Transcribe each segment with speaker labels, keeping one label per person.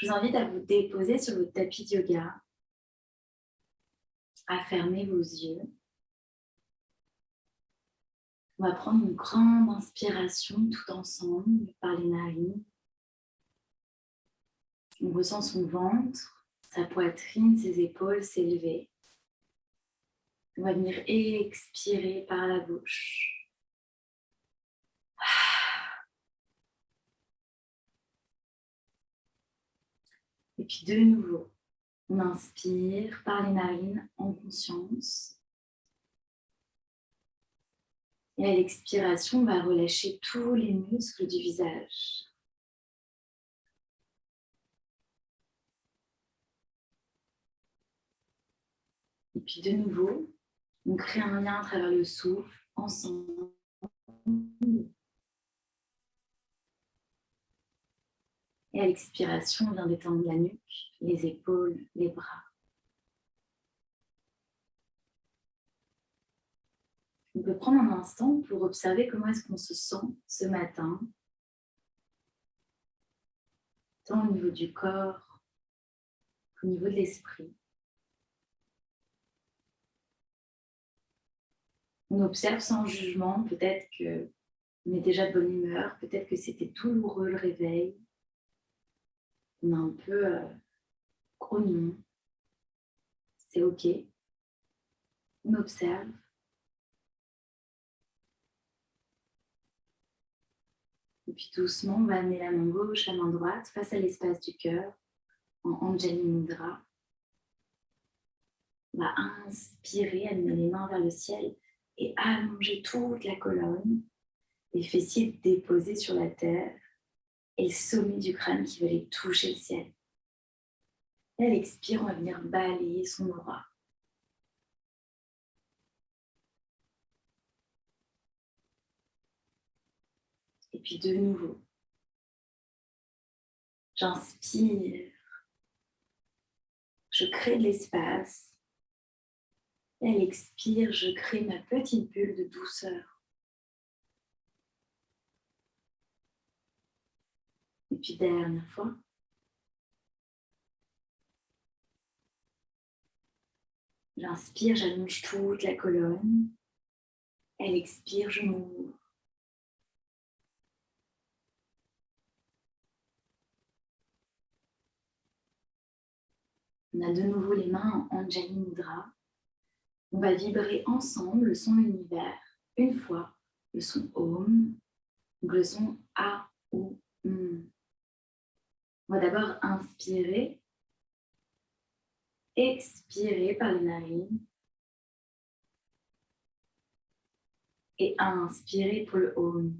Speaker 1: Je vous invite à vous déposer sur votre tapis de yoga, à fermer vos yeux. On va prendre une grande inspiration tout ensemble par les narines. On ressent son ventre, sa poitrine, ses épaules s'élever. On va venir expirer par la bouche. Et puis de nouveau, on inspire par les narines en conscience. Et à l'expiration, on va relâcher tous les muscles du visage. Et puis de nouveau, on crée un lien à travers le souffle, ensemble. Et à l'expiration, on vient détendre la nuque, les épaules, les bras. On peut prendre un instant pour observer comment est-ce qu'on se sent ce matin, tant au niveau du corps qu'au niveau de l'esprit. On observe sans jugement, peut-être qu'on est déjà de bonne humeur, peut-être que c'était douloureux le réveil. On est un peu grognon, c'est ok. On observe. Et puis doucement, on va amener la main gauche, la main droite face à l'espace du cœur, en Anjali Mudra. On va inspirer, amener les mains vers le ciel et allonger toute la colonne. Les fessiers déposés sur la terre et le sommet du crâne qui va aller toucher le ciel. Et à l'expire, on va venir balayer son aura. Et puis de nouveau, j'inspire, je crée de l'espace. Et à l'expire, je crée ma petite bulle de douceur. Et puis dernière fois. J'inspire, j'allonge toute la colonne. À l'expire, je m'ouvre. On a de nouveau les mains en Anjali Mudra. On va vibrer ensemble le son univers. Une fois, le son Om, donc le son A ou M. On va d'abord inspirer, expirer par les narines et inspirer pour le Om.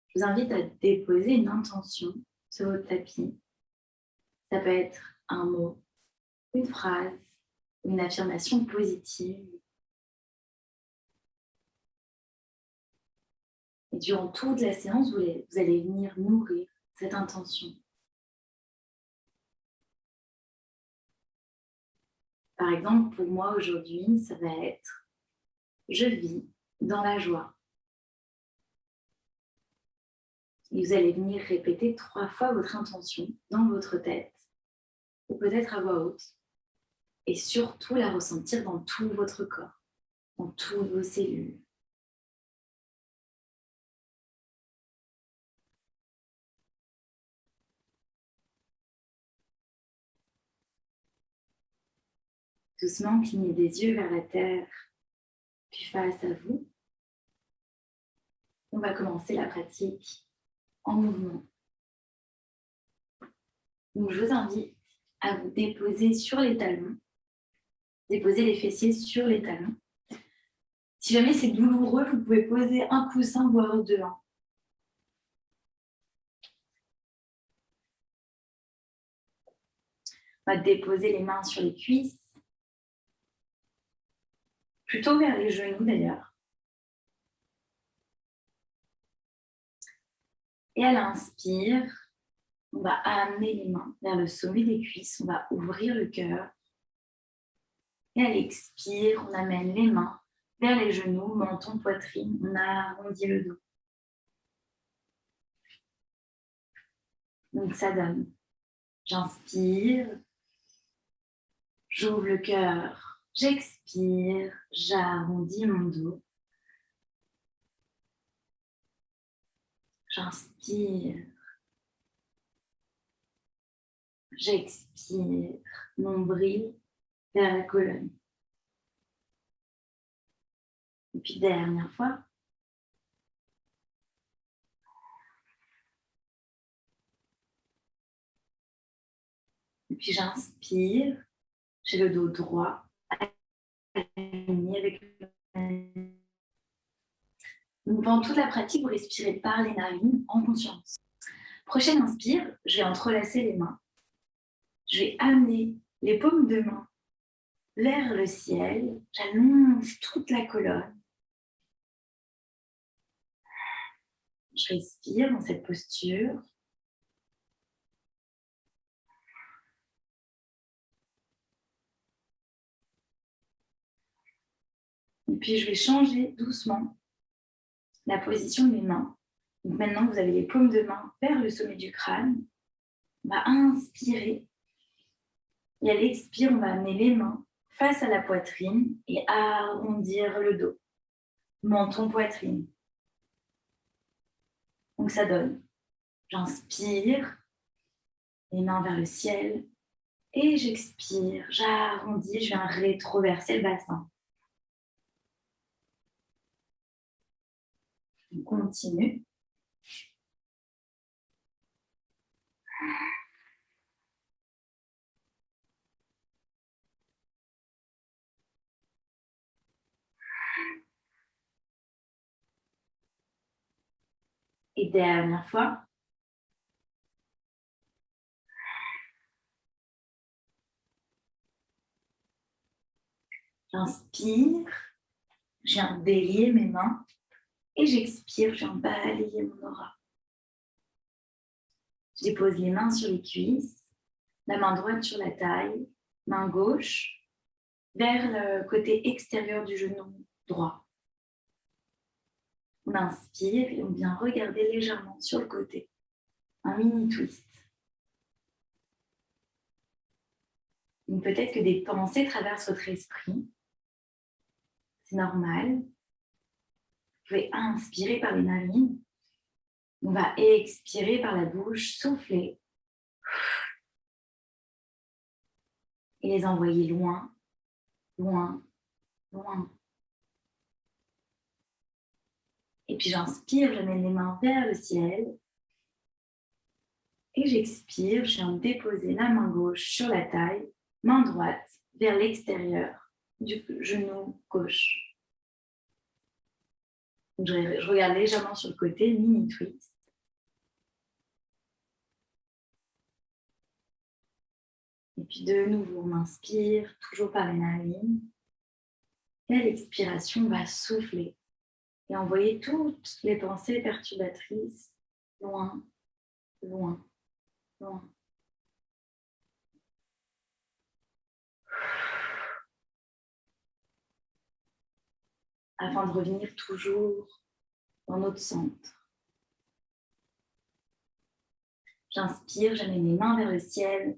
Speaker 1: Je vous invite à déposer une intention sur votre tapis. Ça peut être un mot, une phrase, une affirmation positive. Et durant toute la séance, vous allez venir nourrir cette intention. Par exemple, pour moi aujourd'hui, ça va être « Je vis dans la joie ». Et vous allez venir répéter 3 fois votre intention dans votre tête, ou peut-être à voix haute, et surtout la ressentir dans tout votre corps, dans toutes vos cellules. Doucement, clignez des yeux vers la terre, puis face à vous. On va commencer la pratique en mouvement. Donc, je vous invite à vous déposer sur les talons, déposer les fessiers sur les talons. Si jamais c'est douloureux, vous pouvez poser un coussin, voire 2. On va déposer les mains sur les cuisses, plutôt vers les genoux d'ailleurs. Et à l'inspire, on va amener les mains vers le sommet des cuisses, on va ouvrir le cœur. Et à l'expire, on amène les mains vers les genoux, menton, poitrine, on arrondit le dos. Donc ça donne. J'inspire, j'ouvre le cœur, j'expire, j'arrondis mon dos. J'inspire, j'expire, nombril vers la colonne. Et puis dernière fois. Et puis j'inspire, j'ai le dos droit, aligné avec le... Donc pendant toute la pratique, vous respirez par les narines en conscience. Prochaine inspire, je vais entrelacer les mains. Je vais amener les paumes de main vers le ciel. J'allonge toute la colonne. Je respire dans cette posture. Et puis, je vais changer doucement la position de mes mains. Donc maintenant, vous avez les paumes de main vers le sommet du crâne. On va inspirer. Et à l'expire, on va amener les mains face à la poitrine et arrondir le dos. Menton, poitrine. Donc ça donne. J'inspire, les mains vers le ciel. Et j'expire, j'arrondis, je viens rétroverser le bassin. On continue. Et dernière fois. J'inspire, je viens délier mes mains. Et j'expire, je viens balayer mon aura. Je dépose les mains sur les cuisses, la main droite sur la taille, main gauche vers le côté extérieur du genou droit. On inspire et on vient regarder légèrement sur le côté. Un mini twist. Donc peut-être que des pensées traversent votre esprit. C'est normal. Vous pouvez inspirer par les narines. On va expirer par la bouche, souffler. Et les envoyer loin, loin, loin. Et puis j'inspire, j'amène les mains vers le ciel. Et j'expire, je viens déposer la main gauche sur la taille, main droite vers l'extérieur du genou gauche. Donc je regarde légèrement sur le côté, mini twist. Et puis de nouveau, on inspire, toujours par les narines. Et à l'expiration, on va souffler et envoyer toutes les pensées perturbatrices loin, loin, loin. Afin de revenir toujours dans notre centre. J'inspire, j'amène les mains vers le ciel.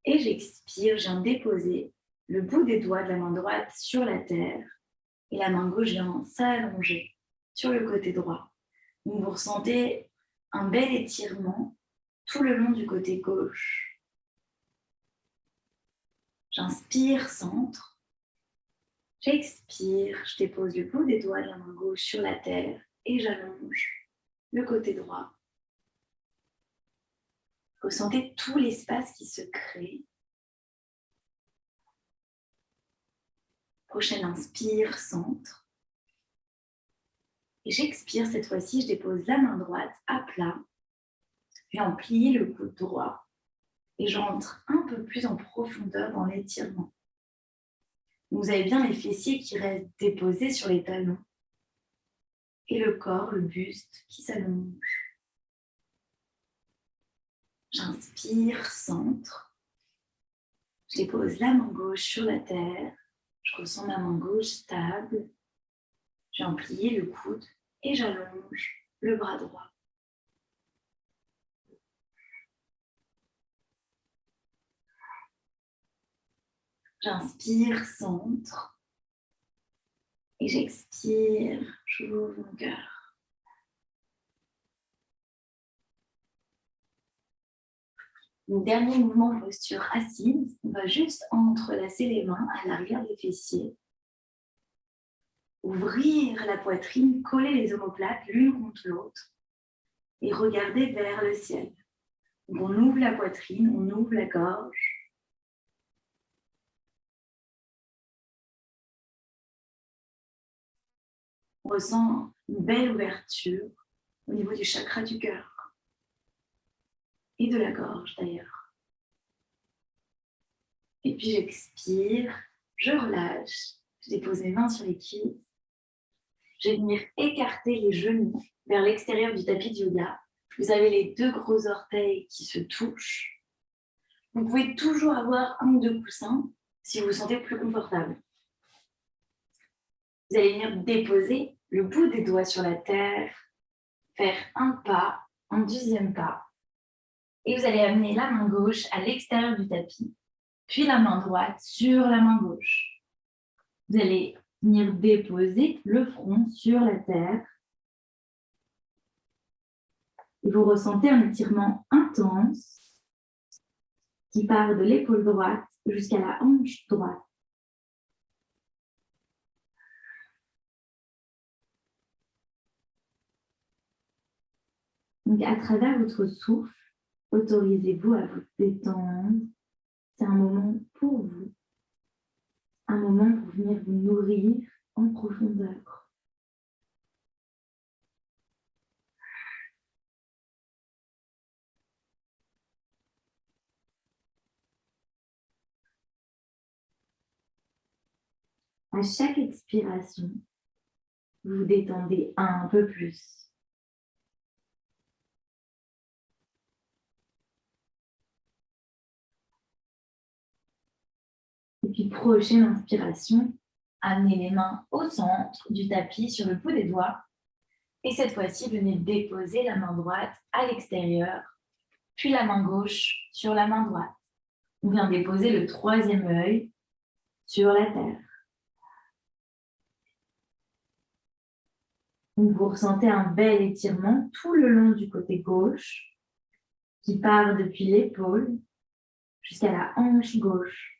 Speaker 1: Et j'expire, je viens déposer le bout des doigts de la main droite sur la terre et la main gauche vient s'allonger sur le côté droit. Donc vous ressentez un bel étirement tout le long du côté gauche. J'inspire, centre. J'expire, je dépose le bout des doigts de la main gauche sur la terre et j'allonge le côté droit. Ressentez tout l'espace qui se crée. Prochaine inspire, centre. Et j'expire cette fois-ci, je dépose la main droite à plat. Je viens plier le coude droit. Et j'entre un peu plus en profondeur dans l'étirement. Vous avez bien les fessiers qui restent déposés sur les talons. et le corps, le buste qui s'allonge. J'inspire, centre. Je dépose la main gauche sur la terre. Je ressens ma main gauche stable. Je vais en plier le coude et j'allonge le bras droit. J'inspire, centre. Et j'expire, j'ouvre mon cœur. Mon dernier mouvement en posture assise, on va juste entrelacer les mains à l'arrière des fessiers. Ouvrir la poitrine, coller les omoplates l'une contre l'autre et regarder vers le ciel. Donc on ouvre la poitrine, on ouvre la gorge. On ressent une belle ouverture au niveau du chakra du cœur et de la gorge d'ailleurs. Et puis j'expire, je relâche, je dépose mes mains sur les cuisses. Je vais venir écarter les genoux vers l'extérieur du tapis de yoga. Vous avez les deux gros orteils qui se touchent. Vous pouvez toujours avoir un ou deux coussins si vous vous sentez plus confortable. Vous allez venir déposer le bout des doigts sur la terre, faire un pas, un deuxième pas. Et vous allez amener la main gauche à l'extérieur du tapis, puis la main droite sur la main gauche. Vous allez venir déposer le front sur la terre. Et vous ressentez un étirement intense qui part de l'épaule droite jusqu'à la hanche droite. Donc, à travers votre souffle, autorisez-vous à vous détendre. C'est un moment pour vous, un moment pour venir vous nourrir en profondeur. À chaque expiration, vous vous détendez un peu plus. Et puis, prochaine inspiration, amenez les mains au centre du tapis sur le bout des doigts. Et cette fois-ci, venez déposer la main droite à l'extérieur, puis la main gauche sur la main droite. On vient déposer le troisième œil sur la terre. Donc, vous ressentez un bel étirement tout le long du côté gauche qui part depuis l'épaule jusqu'à la hanche gauche.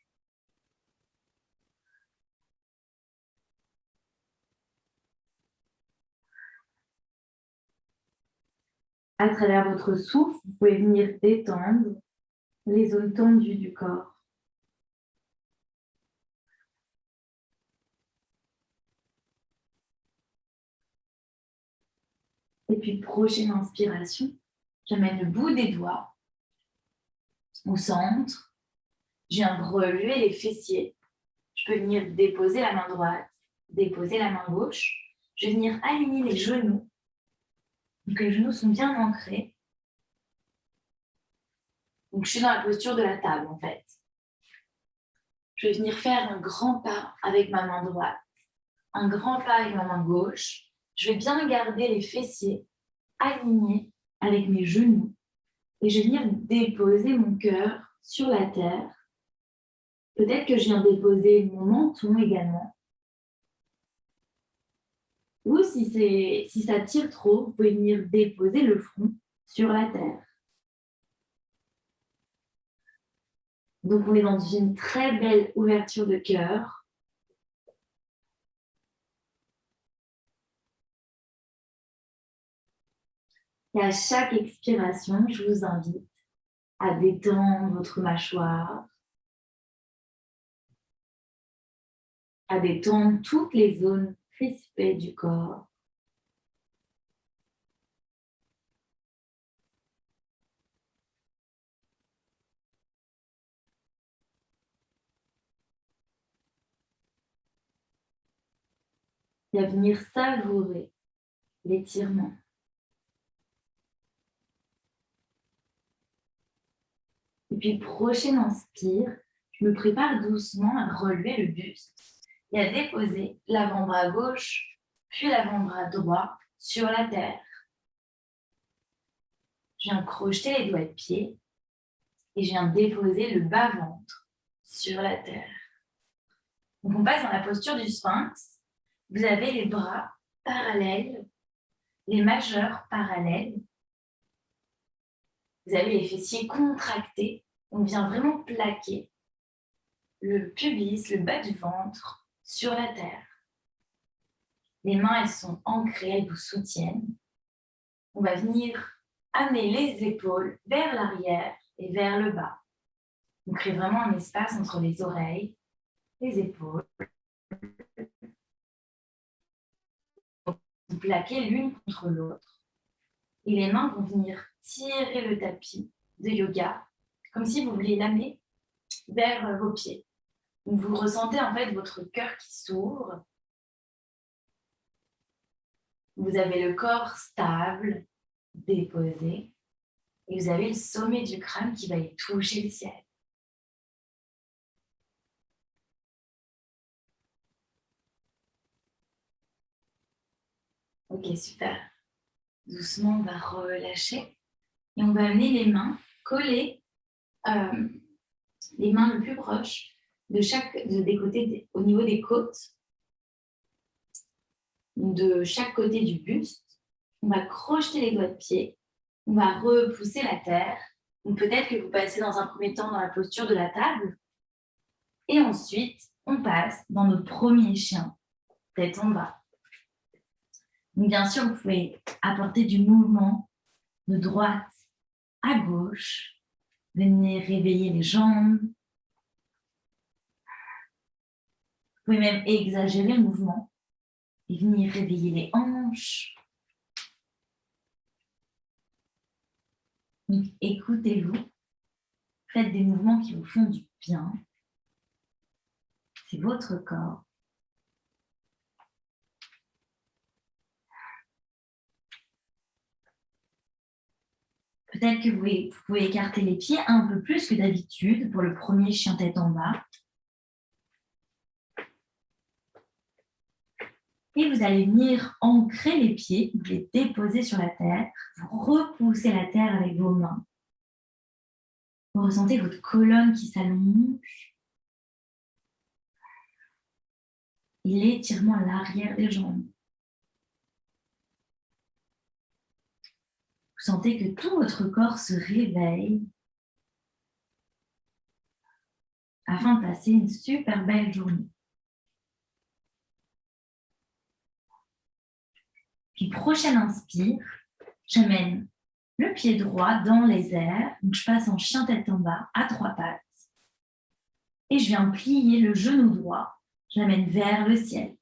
Speaker 1: À travers votre souffle, vous pouvez venir détendre les zones tendues du corps. Et puis, prochaine inspiration, j'amène le bout des doigts au centre. Je viens relever les fessiers. Je peux venir déposer la main droite, déposer la main gauche. Je vais venir aligner les genoux. Donc, les genoux sont bien ancrés. Donc, je suis dans la posture de la table, en fait. Je vais venir faire un grand pas avec ma main droite, un grand pas avec ma main gauche. Je vais bien garder les fessiers alignés avec mes genoux. Et je vais venir déposer mon cœur sur la terre. Peut-être que je viens déposer mon menton également. Ou si ça tire trop, vous pouvez venir déposer le front sur la terre. Donc, on est dans une très belle ouverture de cœur. Et à chaque expiration, je vous invite à détendre votre mâchoire, à détendre toutes les zones crispées du corps. Et à venir savourer l'étirement. Et puis, prochain inspire, je me prépare doucement à relever le buste et à déposer l'avant-bras gauche, puis l'avant-bras droit sur la terre. Je viens crocheter les doigts de pied et je viens déposer le bas-ventre sur la terre. Donc, on passe dans la posture du sphinx. Vous avez les bras parallèles, les majeurs parallèles. Vous avez les fessiers contractés. On vient vraiment plaquer le pubis, le bas du ventre, sur la terre. Les mains, elles sont ancrées, elles vous soutiennent. On va venir amener les épaules vers l'arrière et vers le bas. On crée vraiment un espace entre les oreilles, les épaules. Vous plaquez l'une contre l'autre. Et les mains vont venir tirer le tapis de yoga, comme si vous vouliez l'amener vers vos pieds. Donc vous ressentez en fait votre cœur qui s'ouvre. Vous avez le corps stable, déposé, et vous avez le sommet du crâne qui va y toucher le ciel. Ok, super. Doucement, on va relâcher et on va amener les mains collées, les mains le plus proches des côtés, au niveau des côtes, de chaque côté du buste. On va crocheter les doigts de pied. On va repousser la terre. Donc peut-être que vous passez dans un premier temps dans la posture de la table. Et ensuite, on passe dans notre premier chien, tête en bas. Donc bien sûr, vous pouvez apporter du mouvement de droite à gauche. Venez réveiller les jambes. Vous pouvez même exagérer le mouvement et venir réveiller les hanches. Donc, écoutez-vous. Faites des mouvements qui vous font du bien. C'est votre corps. Peut-être que vous pouvez écarter les pieds un peu plus que d'habitude pour le premier chien tête en bas. Et vous allez venir ancrer les pieds, vous les déposer sur la terre, vous repoussez la terre avec vos mains. Vous ressentez votre colonne qui s'allonge. Et l'étirement à l'arrière des jambes. Vous sentez que tout votre corps se réveille afin de passer une super belle journée. Puis prochaine inspire, j'amène le pied droit dans les airs. Donc je passe en chien tête en bas à 3 pattes. Et je viens plier le genou droit. Je l'amène vers le ciel.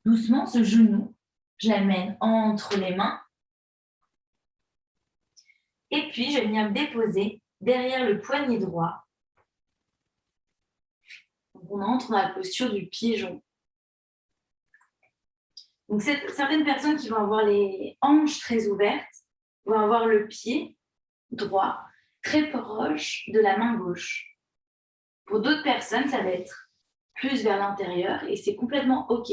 Speaker 1: Doucement, ce genou, je l'amène entre les mains. Et puis, je viens me déposer derrière le poignet droit. Donc, on entre dans la posture du pigeon. Donc, certaines personnes qui vont avoir les hanches très ouvertes vont avoir le pied droit très proche de la main gauche. Pour d'autres personnes, ça va être plus vers l'intérieur et c'est complètement OK.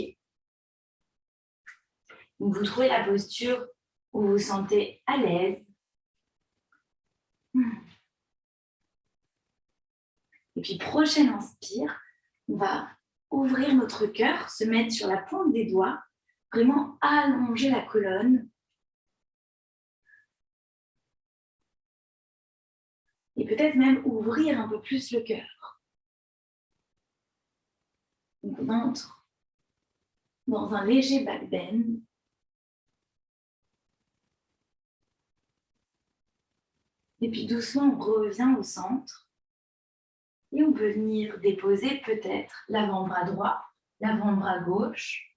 Speaker 1: Donc, vous trouvez la posture où vous vous sentez à l'aise. Et puis, prochaine inspire, on va ouvrir notre cœur, se mettre sur la pointe des doigts, vraiment allonger la colonne. Et peut-être même ouvrir un peu plus le cœur. Donc, on entre dans un léger back bend. Et puis doucement, on revient au centre. Et on peut venir déposer peut-être l'avant-bras droit, l'avant-bras gauche.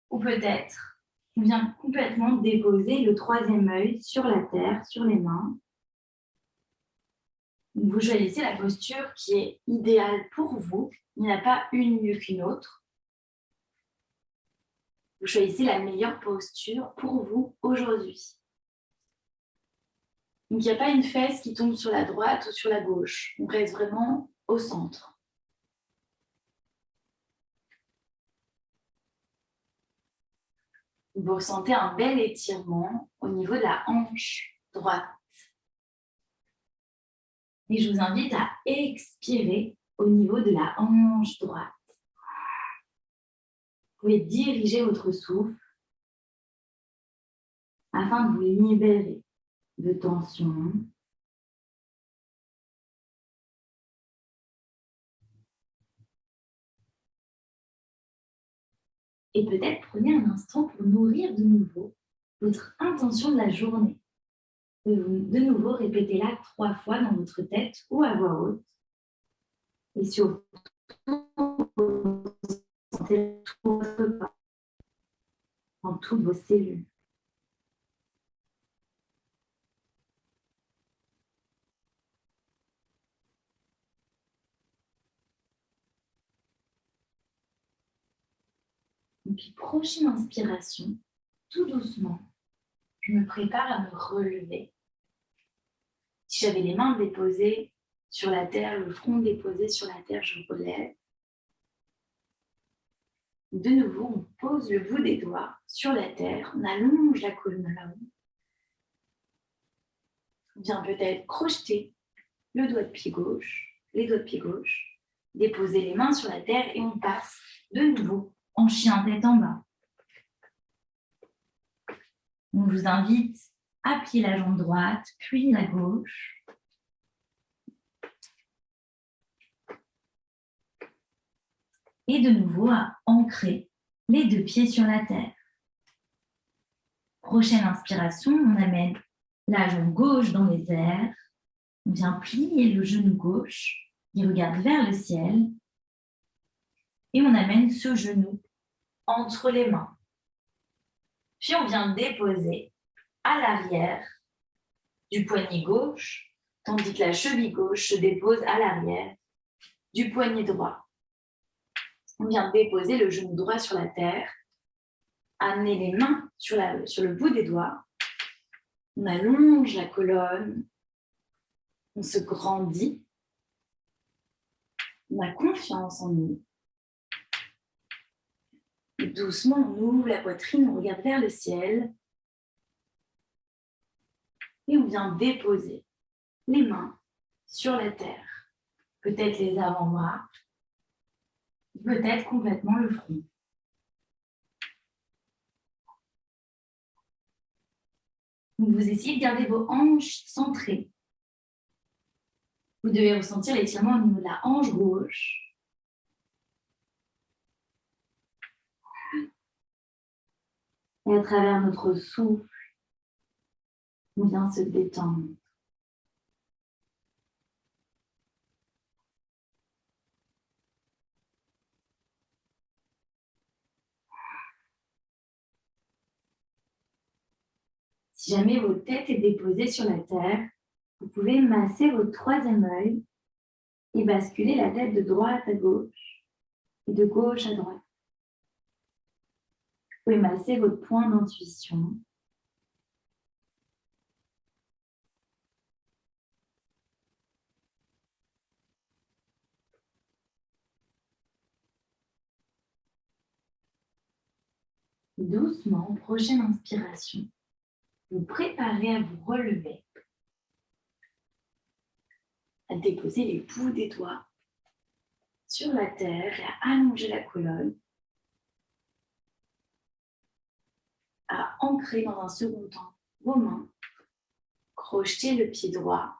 Speaker 1: Ou peut-être, on vient complètement déposer le troisième œil sur la terre, sur les mains. Vous choisissez la posture qui est idéale pour vous. Il n'y a pas une mieux qu'une autre. Vous choisissez la meilleure posture pour vous aujourd'hui. Donc, il n'y a pas une fesse qui tombe sur la droite ou sur la gauche. On reste vraiment au centre. Vous ressentez un bel étirement au niveau de la hanche droite. Et je vous invite à expirer au niveau de la hanche droite. Vous pouvez diriger votre souffle afin de vous libérer de tension. Et peut-être prenez un instant pour nourrir de nouveau votre intention de la journée. De nouveau, répétez-la 3 fois dans votre tête ou à voix haute. Et surtout, sentez tout votre corps, dans toutes vos cellules. Et puis, prochaine inspiration, tout doucement, je me prépare à me relever. Si j'avais les mains déposées sur la terre, le front déposé sur la terre, je relève. De nouveau, on pose le bout des doigts sur la terre, on allonge la colonne là-haut. On vient peut-être crocheter le doigt de pied gauche, les doigts de pied gauche, déposer les mains sur la terre et on passe de nouveau en chien tête en bas. On vous invite à plier la jambe droite, puis la gauche. Et de nouveau à ancrer les 2 pieds sur la terre. Prochaine inspiration, on amène la jambe gauche dans les airs. On vient plier le genou gauche, il regarde vers le ciel. Et on amène ce genou entre les mains. Puis on vient déposer à l'arrière du poignet gauche, tandis que la cheville gauche se dépose à l'arrière du poignet droit. On vient déposer le genou droit sur la terre, amener les mains sur le bout des doigts. On allonge la colonne, on se grandit, on a confiance en nous. Et doucement, on ouvre la poitrine, on regarde vers le ciel. Et on vient déposer les mains sur la terre. Peut-être les avant-bras, peut-être complètement le front. Donc vous essayez de garder vos hanches centrées. Vous devez ressentir l'étirement au niveau de la hanche gauche. Et à travers notre souffle, on vient se détendre. Si jamais votre tête est déposée sur la terre, vous pouvez masser votre 3e œil et basculer la tête de droite à gauche et de gauche à droite. Vous pouvez masser votre point d'intuition. Doucement, prochaine inspiration, vous préparez à vous relever, à déposer les bouts des doigts sur la terre et à allonger la colonne, à ancrer dans un second temps vos mains, crocheter le pied droit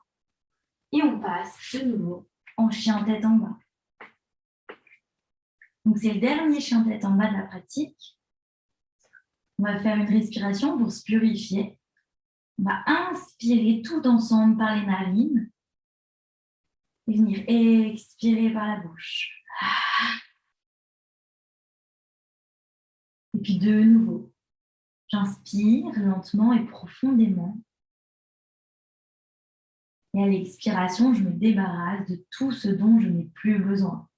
Speaker 1: et on passe de nouveau en chien tête en bas. Donc c'est le dernier chien tête en bas de la pratique. On va faire une respiration pour se purifier. On va inspirer tout ensemble par les narines et venir expirer par la bouche. Et puis de nouveau, j'inspire lentement et profondément. Et à l'expiration, je me débarrasse de tout ce dont je n'ai plus besoin.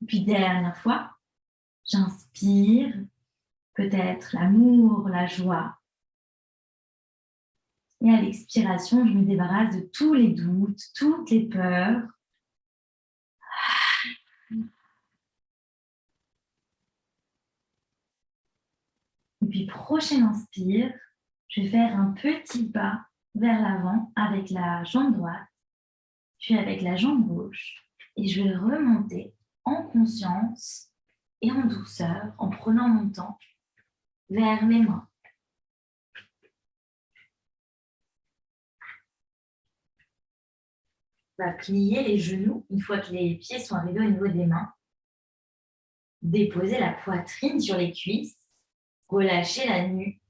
Speaker 1: Puis dernière fois, j'inspire, peut-être l'amour, la joie. Et à l'expiration, je me débarrasse de tous les doutes, toutes les peurs. Et puis, prochain inspire, je vais faire un petit pas vers l'avant avec la jambe droite, puis avec la jambe gauche. Et je vais remonter en conscience et en douceur, en prenant mon temps, vers mes mains. On va plier les genoux une fois que les pieds sont arrivés au niveau des mains. Déposer la poitrine sur les cuisses. Relâcher la nuque.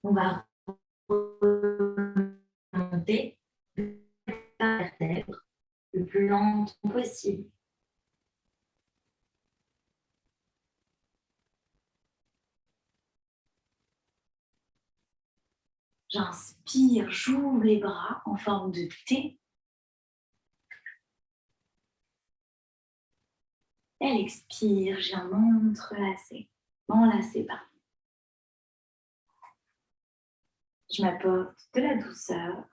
Speaker 1: On va remonter la vertèbre le plus lentement possible. J'inspire, j'ouvre les bras en forme de T. Elle expire, je viens m'entrelacer, m'enlacer, pardon. Je m'apporte de la douceur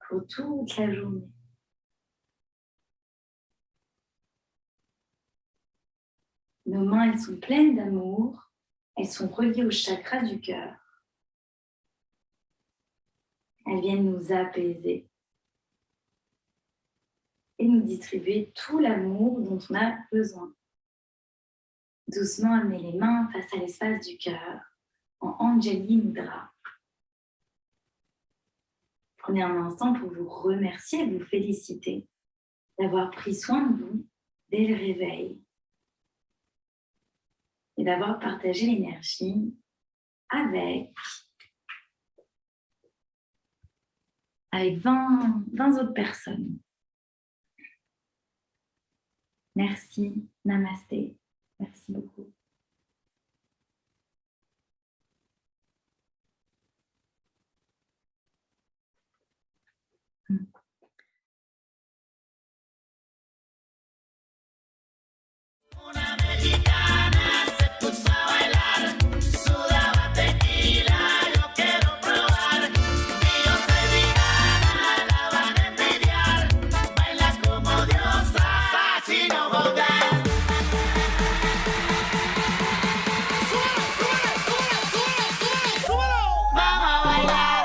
Speaker 1: pour toute la journée. Nos mains, elles sont pleines d'amour, elles sont reliées au chakra du cœur. Elles viennent nous apaiser et nous distribuer tout l'amour dont on a besoin. Doucement, amenez les mains face à l'espace du cœur, en Anjali Mudra. Prenez un instant pour vous remercier et vous féliciter d'avoir pris soin de vous dès le réveil et d'avoir partagé l'énergie avec 20 autres personnes. Merci, namasté. Merci beaucoup.
Speaker 2: Una mexicana se puso a bailar, sudaba tequila, yo quiero probar. Y yo soy vegana, la van a envidiar. Baila como diosa, así no volver. ¡Súbelo, súbelo, súbelo, súbelo, súbelo! ¡Vamos a bailar!